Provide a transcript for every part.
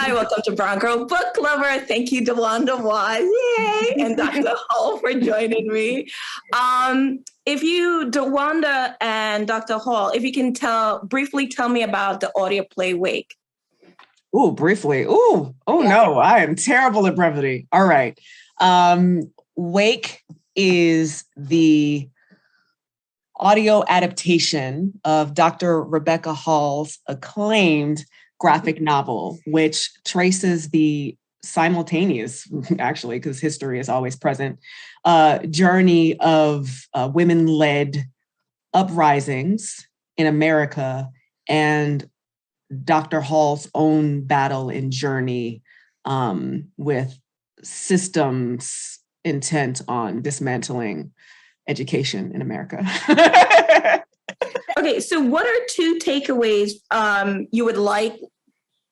Hi, welcome to Brown Girl Book Lover. Thank you, DeWanda Wise, yay, and Dr. Hall for joining me. DeWanda and Dr. Hall, if you can briefly tell me about the audio play Wake. Ooh, briefly. Ooh, oh yeah. No, I am terrible at brevity. All right. Wake is the audio adaptation of Dr. Rebecca Hall's acclaimed graphic novel, which traces the simultaneous, actually, because history is always present, journey of women-led uprisings in America and Dr. Hall's own battle and journey with systems intent on dismantling education in America. Okay, so what are two takeaways you would like,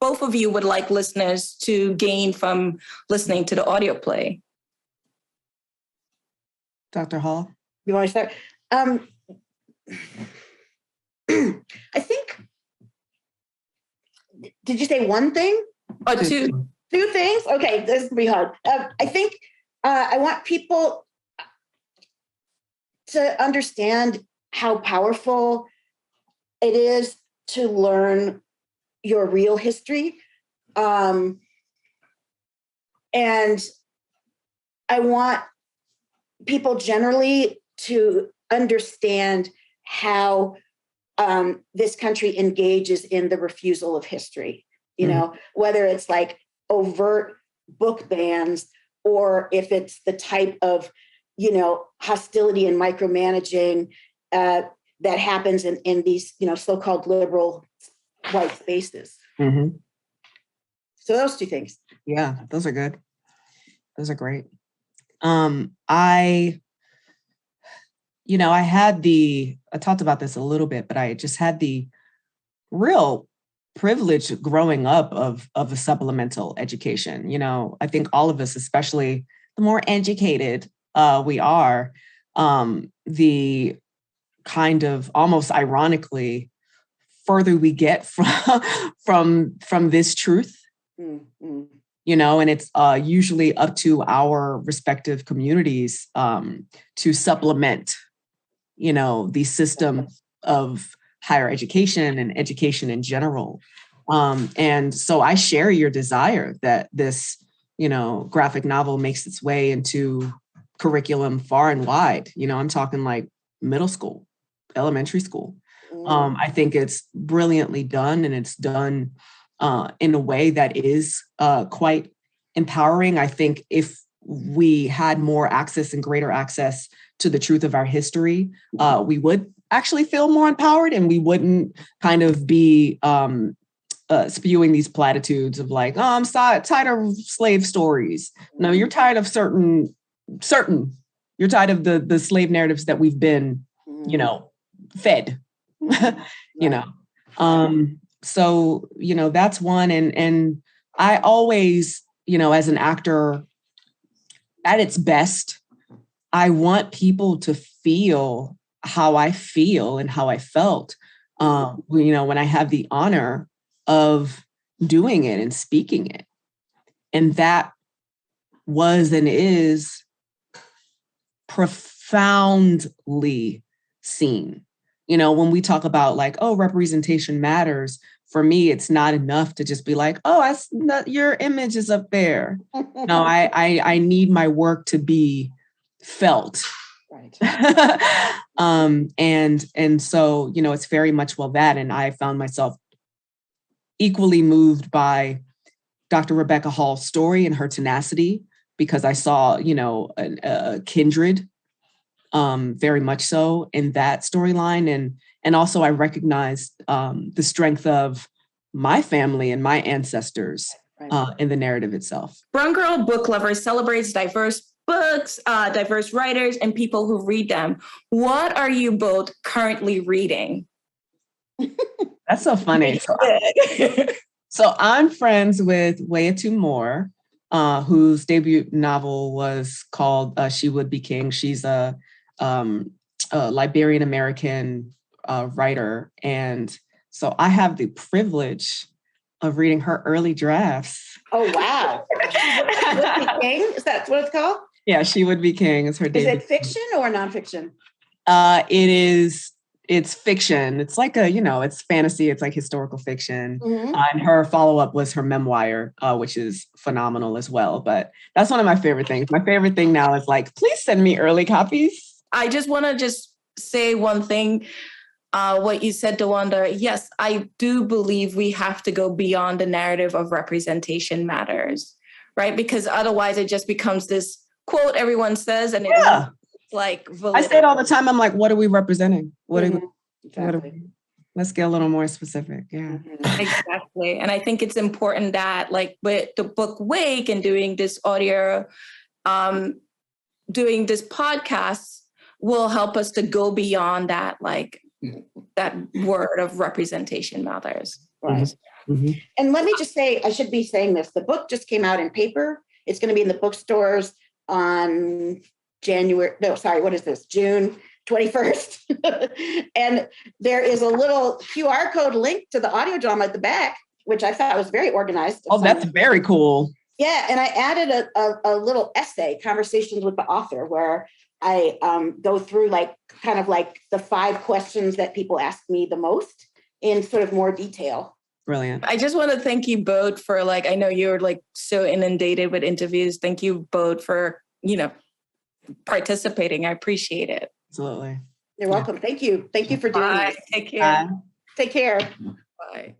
both of you would like listeners to gain from listening to the audio play? Dr. Hall? You want to start? I think, did you say one thing? Or two? Two things? Okay, this will be hard. I think I want people to understand how powerful it is to learn your real history. And I want people generally to understand how this country engages in the refusal of history, you know, whether it's like overt book bans or if it's the type of, you know, hostility and micromanaging that happens in these, you know, so-called liberal white spaces. Mm-hmm. So those two things. Yeah, those are good. Those are great. I talked about this a little bit, but I just had the real privilege growing up of a supplemental education. You know, I think all of us, especially the more educated we are, the kind of almost ironically further we get from this truth, you know, and it's usually up to our respective communities to supplement, you know, the system of higher education and education in general. And so I share your desire that this, you know, graphic novel makes its way into curriculum far and wide. You know, I'm talking like middle school, elementary school. I think it's brilliantly done, and it's done in a way that is quite empowering. I think if we had more access and greater access to the truth of our history, we would actually feel more empowered, and we wouldn't kind of be spewing these platitudes of like, oh, I'm tired of slave stories. No, you're tired of certain, you're tired of the slave narratives that we've been, you know, fed, you know. So, you know, that's one. And I always, you know, as an actor at its best, I want people to feel how I feel and how I felt, you know, when I have the honor of doing it and speaking it. And that was and is profoundly seen. You know, when we talk about like, oh, representation matters, for me, it's not enough to just be like, oh, your image is up there. No, I need my work to be felt. Right. And so, you know, it's very much that. And I found myself equally moved by Dr. Rebecca Hall's story and her tenacity, because I saw, you know, a kindred, very much so in that storyline. And also I recognized the strength of my family and my ancestors in the narrative itself. Brown Girl Book Lover celebrates diverse books, diverse writers, and people who read them. What are you both currently reading? That's so funny. So I'm friends with Wayatu Moore, whose debut novel was called She Would Be King. She's a Liberian American writer. And so I have the privilege of reading her early drafts. Oh, wow. Would Be King? Is that what it's called? Yeah, She Would Be King is her Is debut. it fiction or nonfiction? It's fiction. It's like it's fantasy. It's like historical fiction. Mhm. And her follow-up was her memoir, which is phenomenal as well. But that's one of my favorite things. My favorite thing now is like, please send me early copies. I just want to say one thing. What you said, DeWanda, yes, I do believe we have to go beyond the narrative of representation matters, right? Because otherwise it just becomes this quote everyone says, and it's like I say it all the time. I'm like, what are we representing? Exactly. Let's get a little more specific. Yeah. Exactly. And I think it's important that, like, with the book Wake and doing this audio, doing this podcast will help us to go beyond that, like, that word of representation matters. Right. Mm-hmm. And let me just say, I should be saying this. The book just came out in paper. It's going to be in the bookstores on June 21st. And there is a little QR code link to the audio drama at the back, which I thought was very organized. Oh, that's very cool. Yeah. And I added a little essay, Conversations with the Author, where I go through kind of the 5 questions that people ask me the most in sort of more detail. Brilliant. I just want to thank you both for, like, I know you're like so inundated with interviews. Thank you both for, participating. I appreciate it. Absolutely. You're welcome. Thank you. Thank you for doing Bye. this. Take care. Take care. Bye.